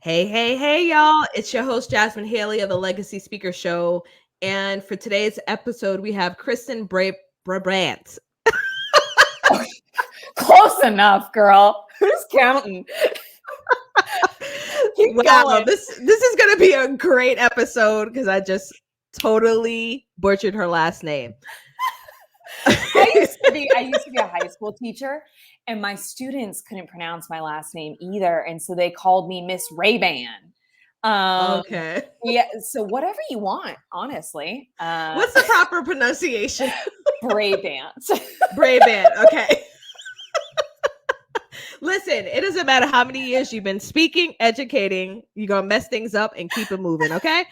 Hey, y'all. It's your host, Jasmin Haley of the Legacy Speaker Show. And for today's episode, we have Kristin Brabant. Close enough, girl. Who's counting? Keep going. This is going to be a great episode because I just totally butchered her last name. I used to be a high school teacher, and my students couldn't pronounce my last name either, and so they called me Miss Ray-Ban. Okay. Yeah. So whatever you want, honestly. What's the proper pronunciation? Brabant. Brabant. Okay. Listen, it doesn't matter how many years you've been speaking, educating, you're going to mess things up and keep it moving. Okay.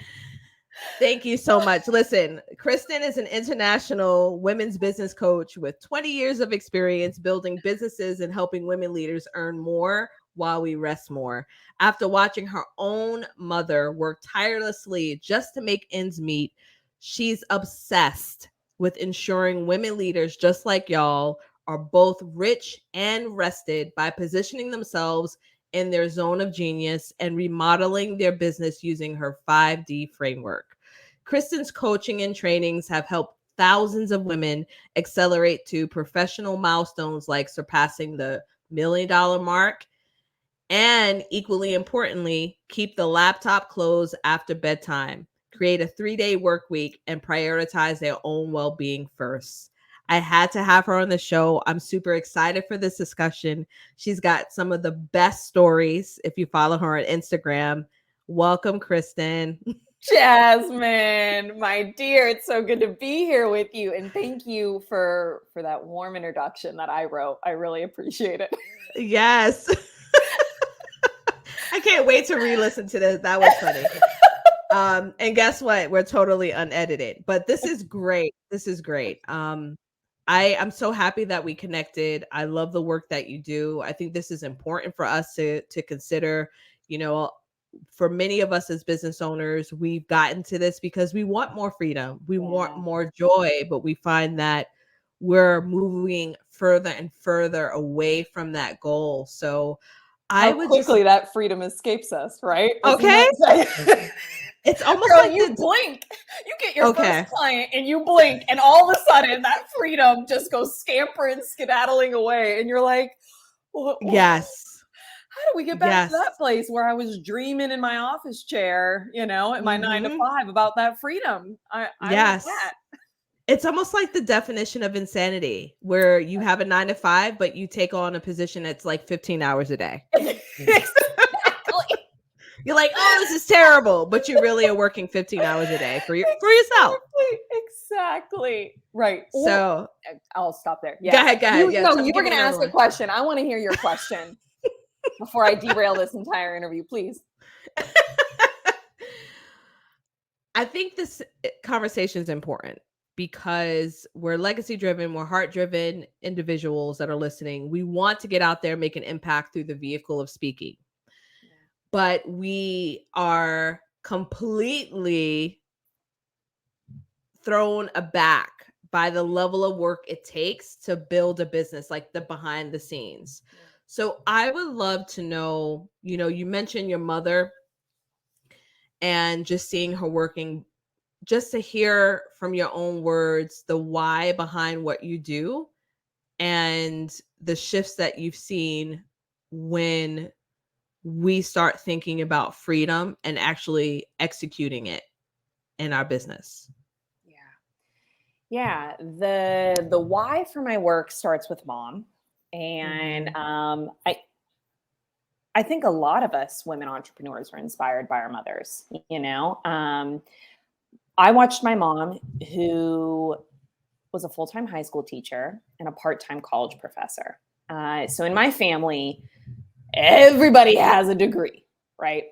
Thank you so much. Listen, Kristin is an international women's business coach with 20 years of experience building businesses and helping women leaders earn more while we rest more. After watching her own mother work tirelessly just to make ends meet, she's obsessed with ensuring women leaders just like y'all are both rich and rested by positioning themselves in their zone of genius and remodeling their business using her 5D framework. Kristin's coaching and trainings have helped thousands of women accelerate to professional milestones like surpassing the $1 million mark and, equally importantly, keep the laptop closed after bedtime, create a 3-day work week, and prioritize their own well-being first. I had to have her on the show. I'm super excited for this discussion. She's got some of the best stories if you follow her on Instagram. Welcome, Kristin. Jasmin, my dear, it's so good to be here with you. And thank you for that warm introduction that I wrote. I really appreciate it. Yes. I can't wait to re-listen to this. That was funny. And guess what? We're totally unedited, but this is great. This is great. I'm so happy that we connected. I love the work that you do. I think this is important for us to consider. You know, for many of us as business owners, we've gotten to this because we want more freedom. We want more joy, but we find that we're moving further and further away from that goal. So how quickly that freedom escapes us, right? Okay. It's almost girl, like you blink. You get your first client and you blink, and all of a sudden that freedom just goes scampering, skedaddling away. And you're like, yes. How do we get back to that place where I was dreaming in my office chair, in my 9 to 5 about that freedom? I yes. want that. It's almost like the definition of insanity, where you have a 9 to 5, but you take on a position that's like 15 hours a day. Exactly. You're like, oh, this is terrible, but you really are working 15 hours a day for yourself. Exactly. Right. So I'll stop there. Yeah. Go ahead. You were going to ask a question. I want to hear your question before I derail this entire interview, please. I think this conversation is important because we're legacy driven, we're heart driven individuals that are listening. We want to get out there and make an impact through the vehicle of speaking. But we are completely thrown aback by the level of work it takes to build a business, like the behind the scenes. So I would love to know, you mentioned your mother and just seeing her working, just to hear from your own words, the why behind what you do and the shifts that you've seen when we start thinking about freedom and actually executing it in our business. Yeah. The why for my work starts with mom. And I think a lot of us women entrepreneurs are inspired by our mothers. I watched my mom, who was a full-time high school teacher and a part-time college professor. So in my family, everybody has a degree, right?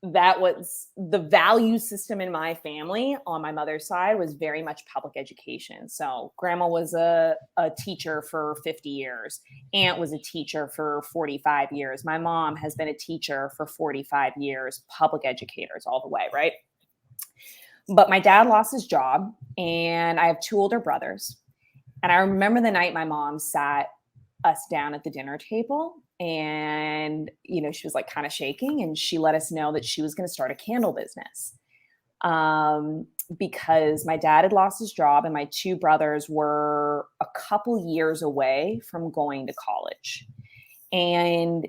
That was the value system in my family. On my mother's side was very much public education. So grandma was a teacher for 50 years. Aunt was a teacher for 45 years. My mom has been a teacher for 45 years, public educators all the way, right? But my dad lost his job, and I have 2 older brothers. And I remember the night my mom sat us down at the dinner table And, she was like kind of shaking, and she let us know that she was going to start a candle business. Because my dad had lost his job and my two brothers were a couple years away from going to college. And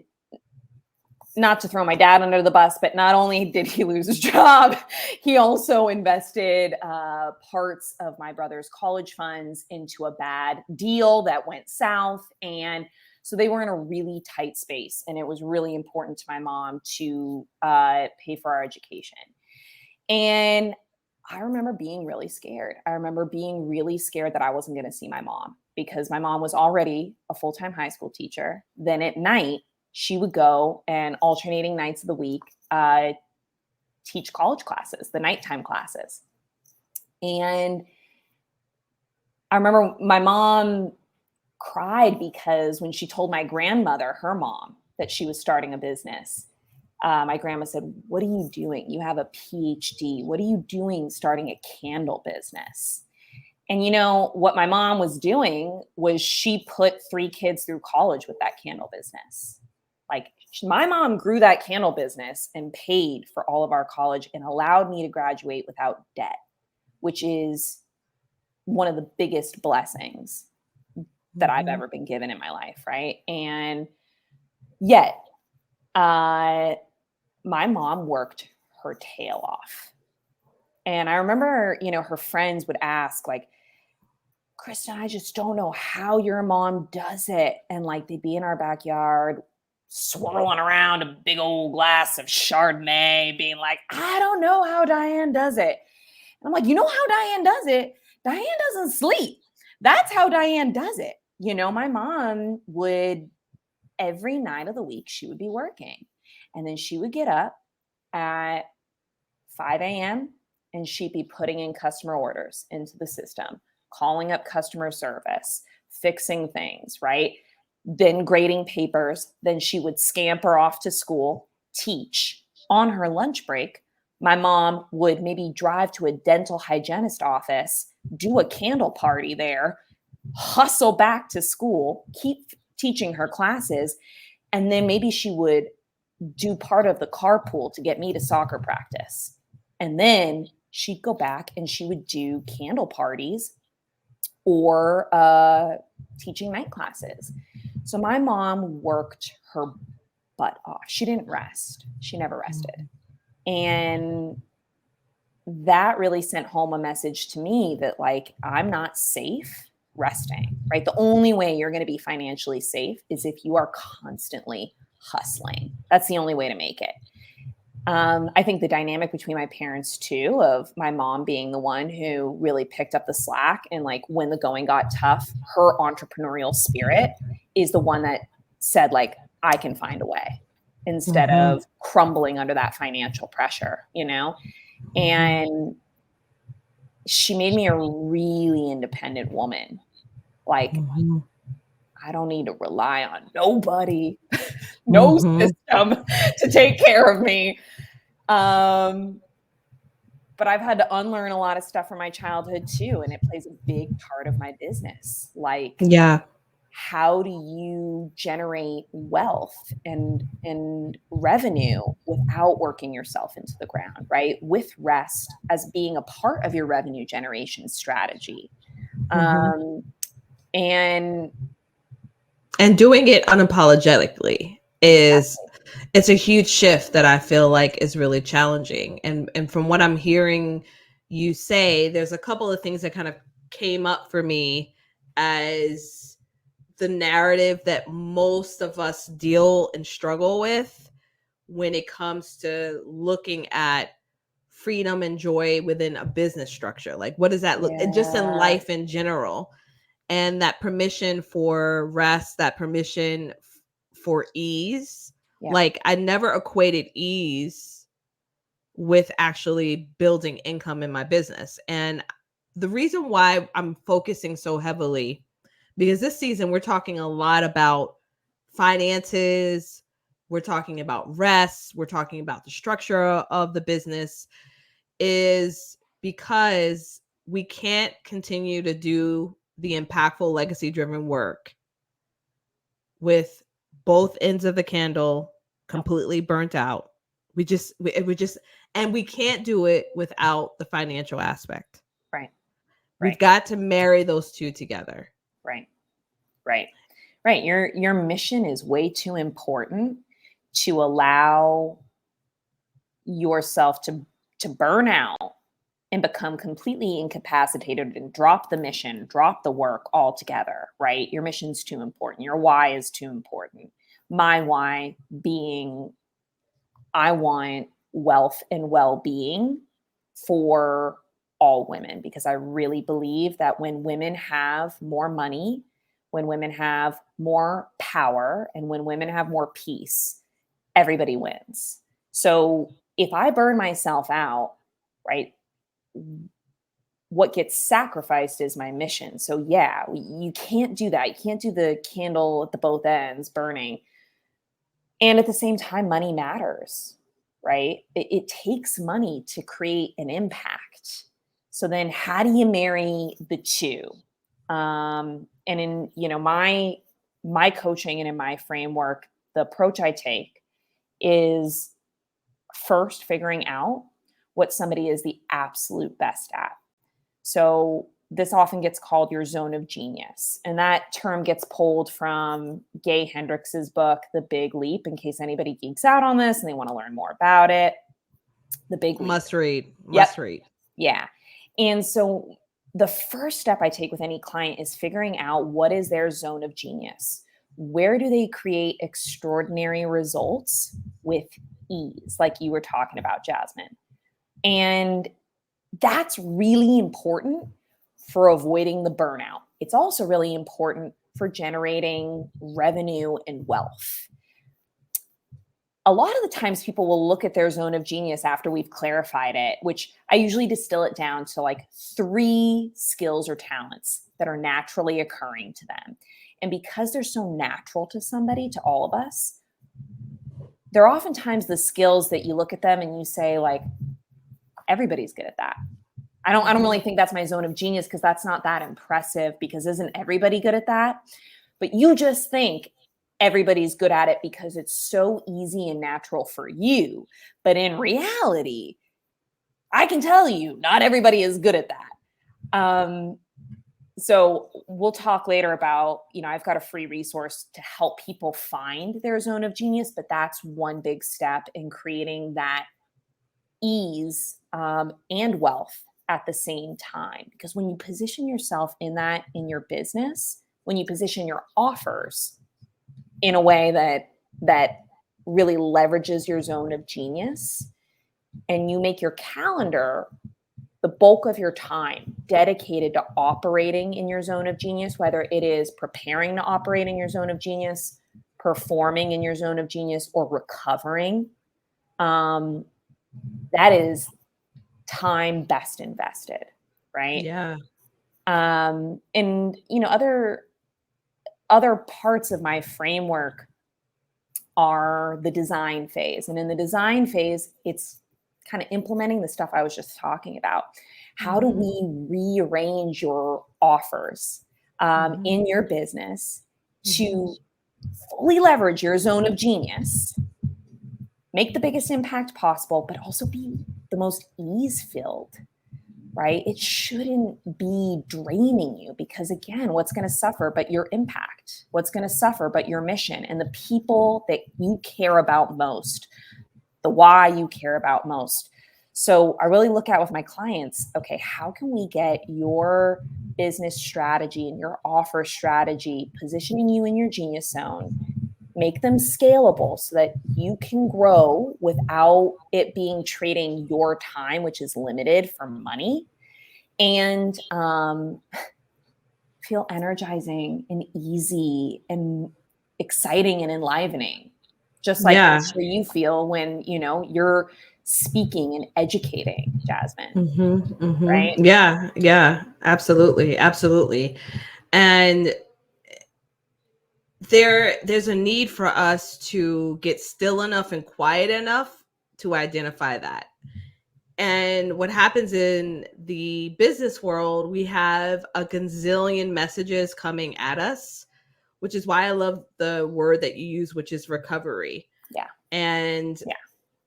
not to throw my dad under the bus, but not only did he lose his job, he also invested parts of my brother's college funds into a bad deal that went south. And so they were in a really tight space, and it was really important to my mom to pay for our education. And I remember being really scared. I remember being really scared that I wasn't going to see my mom, because my mom was already a full-time high school teacher. Then at night, she would go and alternating nights of the week, teach college classes, the nighttime classes. And I remember my mom cried because when she told my grandmother, her mom, that she was starting a business, my grandma said, "What are you doing? You have a PhD. What are you doing starting a candle business?" And what my mom was doing was she put 3 kids through college with that candle business. Like, my mom grew that candle business and paid for all of our college and allowed me to graduate without debt, which is one of the biggest blessings that I've ever been given in my life, right? And yet, my mom worked her tail off. And I remember, her friends would ask, like, "Kristin, I just don't know how your mom does it." And like, they'd be in our backyard swirling around a big old glass of Chardonnay, being like, "I don't know how Diane does it." And I'm like, "You know how Diane does it? Diane doesn't sleep. That's how Diane does it." My mom would, every night of the week, she would be working. And then she would get up at 5 a.m. and she'd be putting in customer orders into the system, calling up customer service, fixing things, right? Then grading papers. Then she would scamper off to school, teach. On her lunch break, my mom would maybe drive to a dental hygienist office, do a candle party there, hustle back to school, keep teaching her classes, and then maybe she would do part of the carpool to get me to soccer practice. And then she'd go back and she would do candle parties or teaching night classes. So my mom worked her butt off. She didn't rest. She never rested. And that really sent home a message to me that, like, I'm not safe resting, right? The only way you're going to be financially safe is if you are constantly hustling. That's the only way to make it. I think the dynamic between my parents too, of my mom being the one who really picked up the slack, and like when the going got tough, her entrepreneurial spirit is the one that said, like, I can find a way, instead of crumbling under that financial pressure, and she made me a really independent woman. Like, I don't need to rely on nobody, no system to take care of me. But I've had to unlearn a lot of stuff from my childhood too. And it plays a big part of my business. Like, how do you generate wealth and revenue without working yourself into the ground, right? With rest as being a part of your revenue generation strategy. And doing it unapologetically is, it's a huge shift that I feel like is really challenging. And from what I'm hearing you say, there's a couple of things that kind of came up for me as the narrative that most of us deal and struggle with when it comes to looking at freedom and joy within a business structure. Like, what does that look, and just in life in general? And that permission for rest, that permission for ease. Like, I never equated ease with actually building income in my business. And the reason why I'm focusing so heavily, because this season we're talking a lot about finances, we're talking about rest, we're talking about the structure of the business, is because we can't continue to do the impactful legacy driven work with both ends of the candle completely burnt out. We just, and we can't do it without the financial aspect. Right. We've got to marry those two together. Right. Your mission is way too important to allow yourself to burn out and become completely incapacitated and drop the mission, drop the work altogether, right? Your mission's too important. Your why is too important. My why being, I want wealth and well-being for all women, because I really believe that when women have more money, when women have more power, and when women have more peace, everybody wins. So if I burn myself out, right, what gets sacrificed is my mission. So yeah, you can't do that. You can't do the candle at the both ends burning. And at the same time, money matters, right? It takes money to create an impact. So then how do you marry the two? And in, my coaching and in my framework, the approach I take is first figuring out what somebody is the absolute best at. So this often gets called your zone of genius. And that term gets pulled from Gay Hendricks' book, The Big Leap, in case anybody geeks out on this and they want to learn more about it. The Big Leap. Must read. Yeah. And so the first step I take with any client is figuring out what is their zone of genius. Where do they create extraordinary results with ease, like you were talking about, Jasmin? And that's really important for avoiding the burnout. It's also really important for generating revenue and wealth. A lot of the times people will look at their zone of genius after we've clarified it, which I usually distill it down to like 3 skills or talents that are naturally occurring to them. And because they're so natural to somebody, to all of us, they're oftentimes the skills that you look at them and you say, like, everybody's good at that. I don't really think that's my zone of genius, because that's not that impressive, because isn't everybody good at that? But you just think everybody's good at it because it's so easy and natural for you. But in reality, I can tell you, not everybody is good at that. So we'll talk later about, I've got a free resource to help people find their zone of genius, but that's one big step in creating that ease and wealth at the same time. Because when you position yourself in your business, when you position your offers in a way that really leverages your zone of genius, and you make your calendar the bulk of your time dedicated to operating in your zone of genius, whether it is preparing to operate in your zone of genius, performing in your zone of genius, or recovering, that is time best invested, right? Yeah. And other parts of my framework are the design phase. And in the design phase, it's kind of implementing the stuff I was just talking about. How do we rearrange your offers in your business to fully leverage your zone of genius, make the biggest impact possible, but also be the most ease-filled, right? It shouldn't be draining you, because again, what's going to suffer but your impact? What's going to suffer but your mission and the people that you care about most, the why you care about most. So I really look at with my clients, okay, how can we get your business strategy and your offer strategy positioning you in your genius zone, make them scalable so that you can grow without it being trading your time, which is limited, for money, and feel energizing and easy and exciting and enlivening, just like I'm sure you feel when you're speaking and educating, Jasmin. Right? Yeah, absolutely. And there's a need for us to get still enough and quiet enough to identify that. And what happens in the business world, we have a gazillion messages coming at us. which is why I love the word that you use, which is recovery. Yeah. And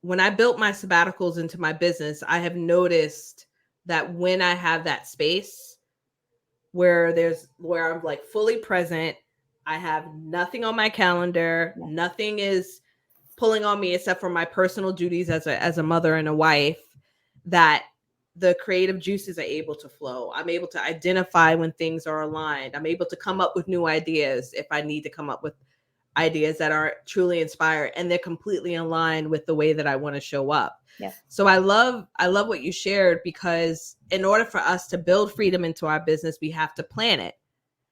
when I built my sabbaticals into my business, I have noticed that when I have that space where I'm like fully present, I have nothing on my calendar, nothing is pulling on me except for my personal duties as a mother and a wife, that the creative juices are able to flow. I'm able to identify when things are aligned. I'm able to come up with new ideas if I need to come up with ideas that are truly inspired and they're completely aligned with the way that I want to show up. Yeah. So I love what you shared, because in order for us to build freedom into our business, we have to plan it.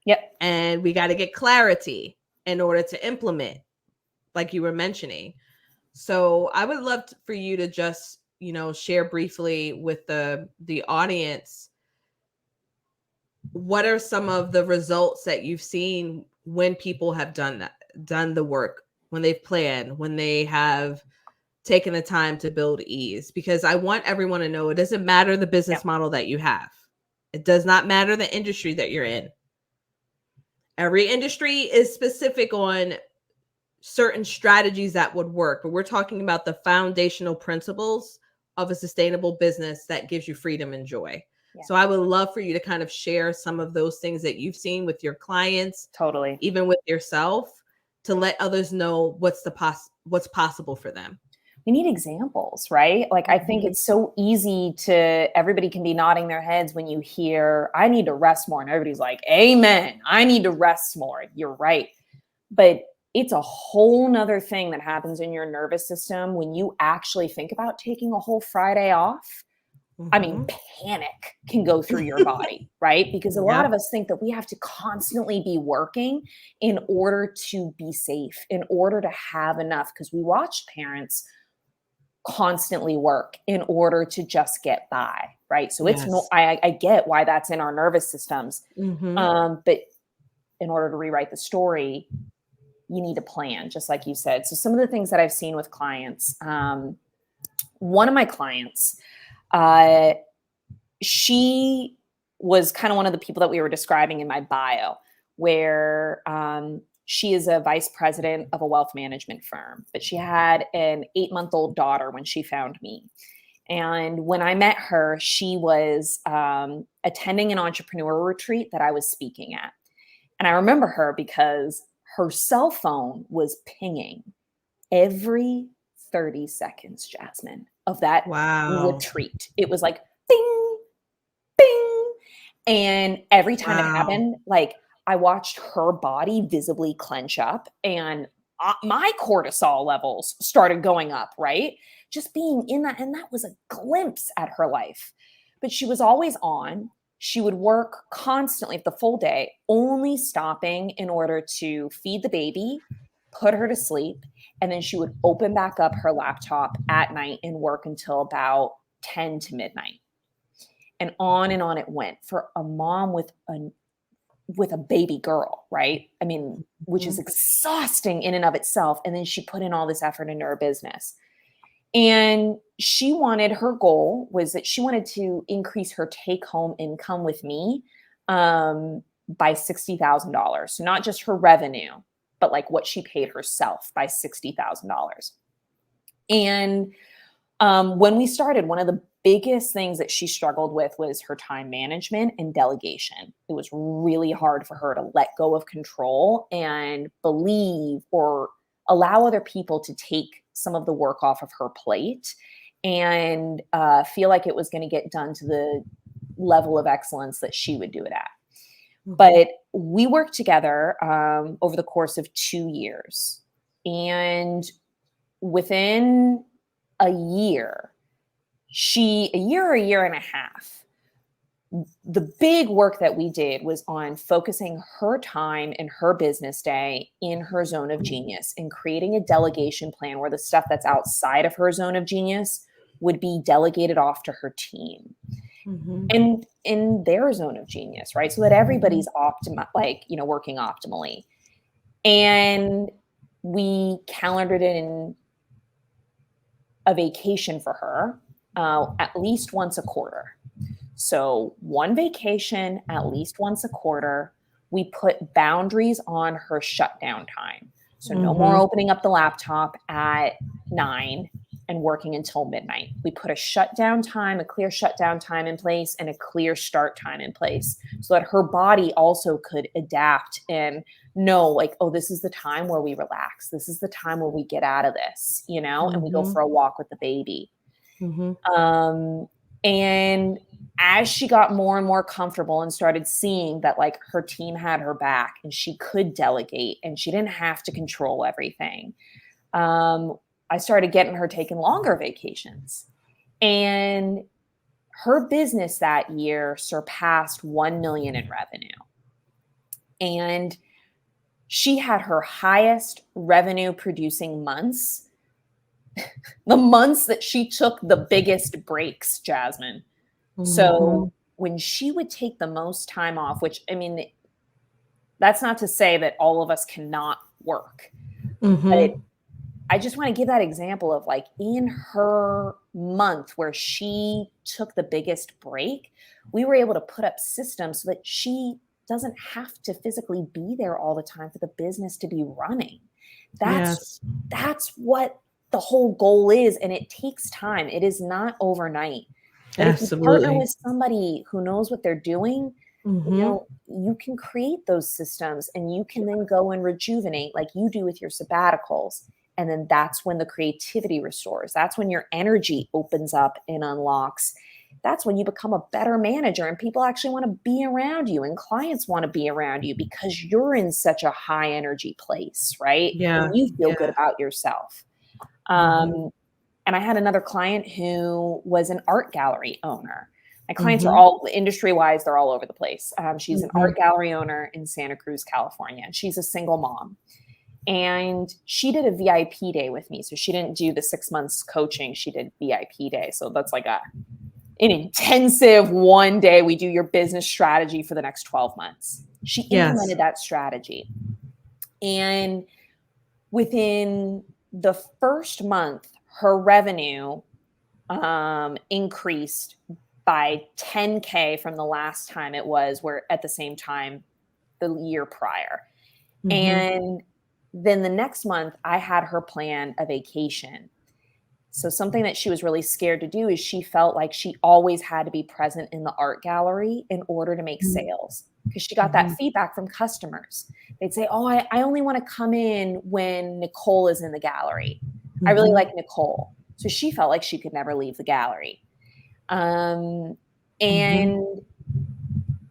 Yep. And we got to get clarity in order to implement, like you were mentioning. So I would love for you to just, share briefly with the audience, what are some of the results that you've seen when people have done the work, when they've planned, when they have taken the time to build ease? Because I want everyone to know, it doesn't matter the business model that you have. It does not matter the industry that you're in. Every industry is specific on certain strategies that would work, but we're talking about the foundational principles of a sustainable business that gives you freedom and joy. Yeah. So I would love for you to kind of share some of those things that you've seen with your clients, totally, even with yourself, to let others know what's possible for them. We need examples, right? Like, I think it's so easy everybody can be nodding their heads when you hear, I need to rest more. And everybody's like, amen, I need to rest more. You're right. But it's a whole nother thing that happens in your nervous system when you actually think about taking a whole Friday off. I mean, panic can go through your body, right? Because a lot of us think that we have to constantly be working in order to be safe, in order to have enough, because we watch parents constantly work in order to just get by, right? So it's no, I get why that's in our nervous systems. But in order to rewrite the story, you need a plan, just like you said. So some of the things that I've seen with clients, one of my clients, she was kind of one of the people that we were describing in my bio, where she is a vice president of a wealth management firm, but she had an 8-month-old daughter when she found me. And when I met her, she was attending an entrepreneur retreat that I was speaking at. And I remember her because her cell phone was pinging every 30 seconds, Jasmin, of that retreat. It was like, bing, bing. And every time it happened, like, I watched her body visibly clench up, and my cortisol levels started going up, right? Just being in that. And that was a glimpse at her life. But she was always on. She would work constantly the full day, only stopping in order to feed the baby, put her to sleep, and then she would open back up her laptop at night and work until about 10 to midnight. And on it went for a mom with a baby girl, right? I mean, which is exhausting in and of itself. And then she put in all this effort into her business. And her goal was that she wanted to increase her take-home income with me by $60,000. So not just her revenue, but like what she paid herself, by $60,000. And when we started, one of the biggest things that she struggled with was her time management and delegation. It was really hard for her to let go of control and believe or allow other people to take some of the work off of her plate and feel like it was going to get done to the level of excellence that she would do it at. But we worked together over the course of 2 years. And within a year or a year and a half, the big work that we did was on focusing her time and her business day in her zone of genius and creating a delegation plan where the stuff that's outside of her zone of genius would be delegated off to her team and in their zone of genius, right? So that everybody's working optimally. And we calendared in a vacation for her at least once a quarter. So one vacation at least once a quarter we put boundaries on her shutdown time. So no more opening up the laptop at 9 and working until midnight. We put a shutdown time, a clear shutdown time in place, and a clear start time in place so that her body also could adapt and know, like, oh, this is the time where we relax. This is the time where we get out of this, you know, and we go for a walk with the baby. And as she got more and more comfortable and started seeing that like her team had her back and she could delegate and she didn't have to control everything, I started getting her taking longer vacations. And her business that year surpassed 1 million in revenue. And she had her highest revenue producing months, the months that she took the biggest breaks, Jasmin. So when she would take the most time off, which, I mean, that's not to say that all of us cannot work, but I just want to give that example of like in her month where she took the biggest break, we were able to put up systems so that she doesn't have to physically be there all the time for the business to be running. That's what the whole goal is. And it takes time. It is not overnight. But if you partner with somebody who knows what they're doing, you know, you can create those systems and you can then go and rejuvenate like you do with your sabbaticals. And then that's when the creativity restores. That's when your energy opens up and unlocks. That's when you become a better manager and people actually want to be around you and clients want to be around you because you're in such a high energy place, right? Yeah. And you feel good about yourself. And I had another client who was an art gallery owner. My clients are all industry-wise, they're all over the place. She's an art gallery owner in Santa Cruz, California. And she's a single mom. And she did a VIP day with me. So she didn't do the 6 months coaching. She did VIP day. So that's like an intensive one day. We do your business strategy for the next 12 months. She implemented that strategy. And within the first month, her revenue increased by 10K from the last time it was, where at the same time the year prior. And then the next month I had her plan a vacation. So something that she was really scared to do is she felt like she always had to be present in the art gallery in order to make sales, because she got that feedback from customers. They'd say, oh, I only want to come in when Nicole is in the gallery. I really like Nicole. So she felt like she could never leave the gallery. And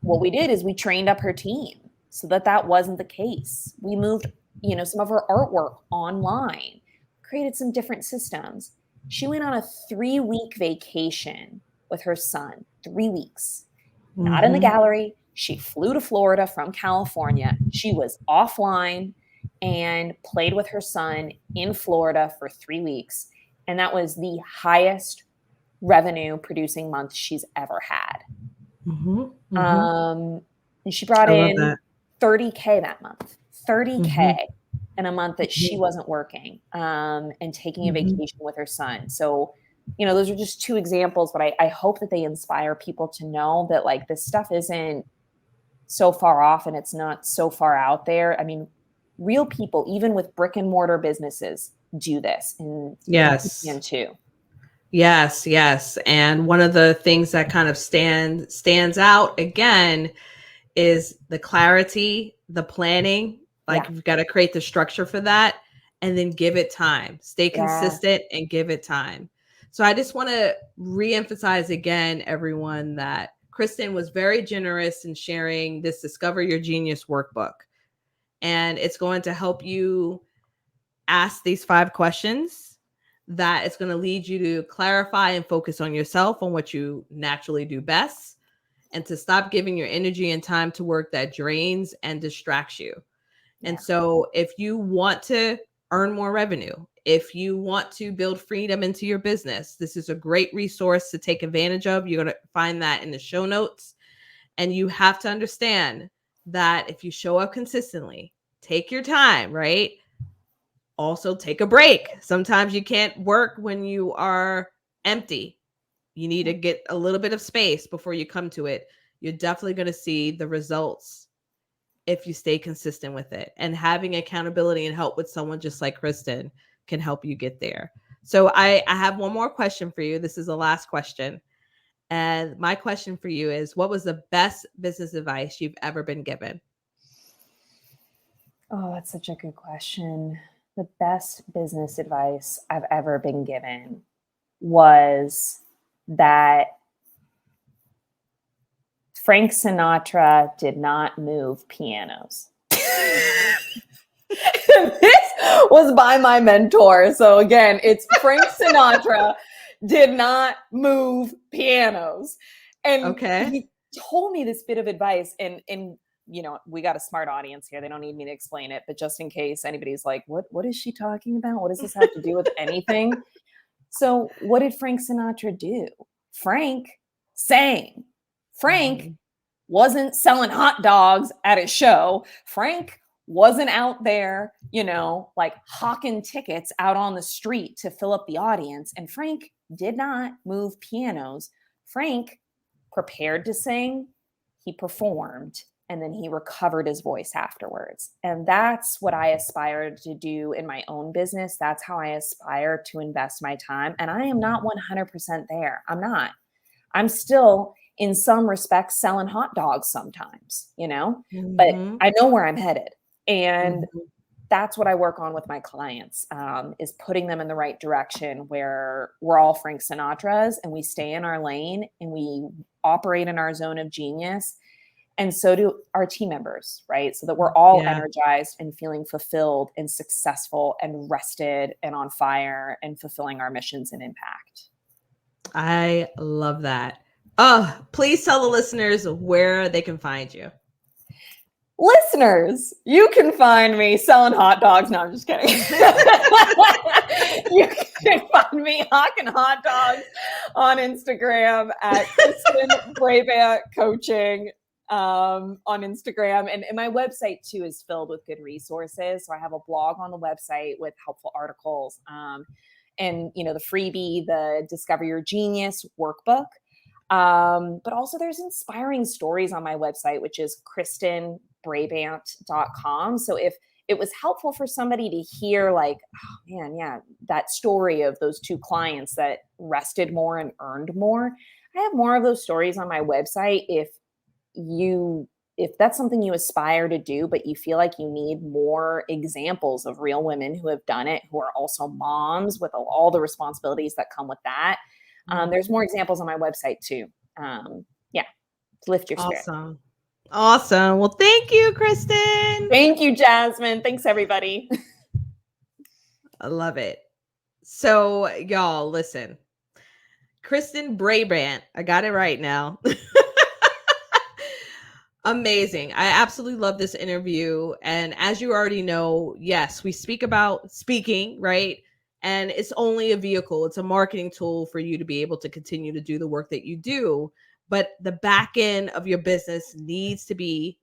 what we did is we trained up her team so that that wasn't the case. We moved, you know, some of her artwork online, created some different systems. She went on a 3-week vacation with her son, 3 weeks, not in the gallery. She flew to Florida from California. She was offline and played with her son in Florida for 3 weeks. And that was the highest revenue producing month she's ever had. And she brought in 30K that month, 30K in a month that she wasn't working and taking a vacation with her son. So, you know, those are just 2 examples, but I hope that they inspire people to know that like this stuff isn't so far off and it's not so far out there. I mean, real people, even with brick and mortar businesses, do this. And yes, you can too. Yes. And one of the things that kind of stands out again is the clarity, the planning. Like you've got to create the structure for that and then give it time. Stay consistent and give it time. So I just want to reemphasize again, everyone, that Kristin was very generous in sharing this Discover Your Genius workbook. And it's going to help you ask these 5 questions that it's going to lead you to clarify and focus on yourself, on what you naturally do best, and to stop giving your energy and time to work that drains and distracts you. And so if you want to earn more revenue, if you want to build freedom into your business, this is a great resource to take advantage of. You're going to find that in the show notes. And you have to understand that if you show up consistently, take your time, right? Also take a break. Sometimes you can't work when you are empty. You need to get a little bit of space before you come to it. You're definitely going to see the results if you stay consistent with it. And having accountability and help with someone just like Kristin can help you get there. So I have one more question for you. This is the last question. And my question for you is, what was the best business advice you've ever been given? Oh, that's such a good question. The best business advice I've ever been given was that Frank Sinatra did not move pianos. This was by my mentor. So again, it's Frank Sinatra did not move pianos. And he told me this bit of advice, and you know, we got a smart audience here. They don't need me to explain it, but just in case anybody's like, what is she talking about? What does this have to do with anything? So what did Frank Sinatra do? Frank sang. Frank wasn't selling hot dogs at a show. Frank wasn't out there, you know, like hawking tickets out on the street to fill up the audience. And Frank did not move pianos. Frank prepared to sing, he performed, and then he recovered his voice afterwards. And that's what I aspire to do in my own business. That's how I aspire to invest my time. And I am not 100% there. I'm not. I'm still, in some respects, selling hot dogs sometimes, you know, but I know where I'm headed. And that's what I work on with my clients, is putting them in the right direction where we're all Frank Sinatras and we stay in our lane and we operate in our zone of genius. And so do our team members, right? So that we're all energized and feeling fulfilled and successful and rested and on fire and fulfilling our missions and impact. I love that. Oh, please tell the listeners where they can find you. Listeners, you can find me selling hot dogs. No, I'm just kidding. You can find me hawking hot dogs on Instagram at Kristin Brabant Coaching on Instagram. And my website too is filled with good resources. So I have a blog on the website with helpful articles and, you know, the freebie, the Discover Your Genius workbook. But also there's inspiring stories on my website, which is kristinbrabant.com. So if it was helpful for somebody to hear like, oh man, yeah, that story of those two clients that rested more and earned more, I have more of those stories on my website. If that's something you aspire to do, but you feel like you need more examples of real women who have done it, who are also moms with all the responsibilities that come with that. There's more examples on my website too. To lift your spirit. Awesome. Well, thank you, Kristin. Thank you, Jasmine. Thanks, everybody. I love it. So, y'all, listen. Kristin Brabant. I got it right now. Amazing. I absolutely love this interview. And as you already know, yes, we speak about speaking, right? And it's only a vehicle. It's a marketing tool for you to be able to continue to do the work that you do. But the back end of your business needs to be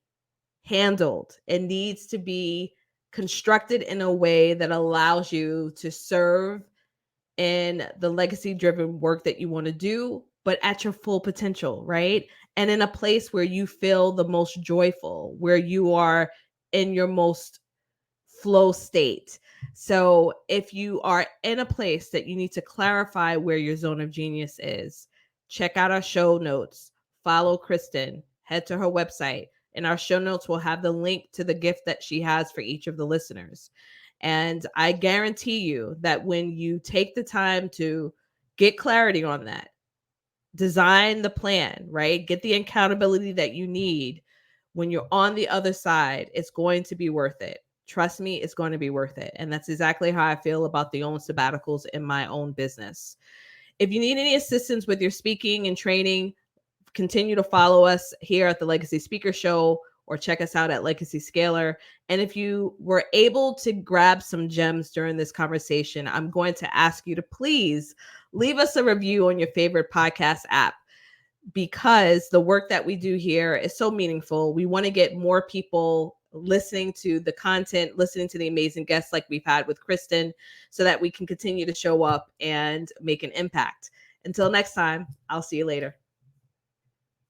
handled. It needs to be constructed in a way that allows you to serve in the legacy-driven work that you want to do, but at your full potential, right? And in a place where you feel the most joyful, where you are in your most flow state. So if you are in a place that you need to clarify where your zone of genius is, check out our show notes, follow Kristin, head to her website. In our show notes, we'll have the link to the gift that she has for each of the listeners. And I guarantee you that when you take the time to get clarity on that, design the plan, right? Get the accountability that you need. When you're on the other side, it's going to be worth it. Trust me, it's going to be worth it. And that's exactly how I feel about the own sabbaticals in my own business. If you need any assistance with your speaking and training, continue to follow us here at the Legacy Speaker Show or check us out at Legacy Scaler. And if you were able to grab some gems during this conversation, I'm going to ask you to please leave us a review on your favorite podcast app, because the work that we do here is so meaningful. We want to get more people listening to the content, listening to the amazing guests like we've had with Kristin, so that we can continue to show up and make an impact. Until next time, I'll see you later.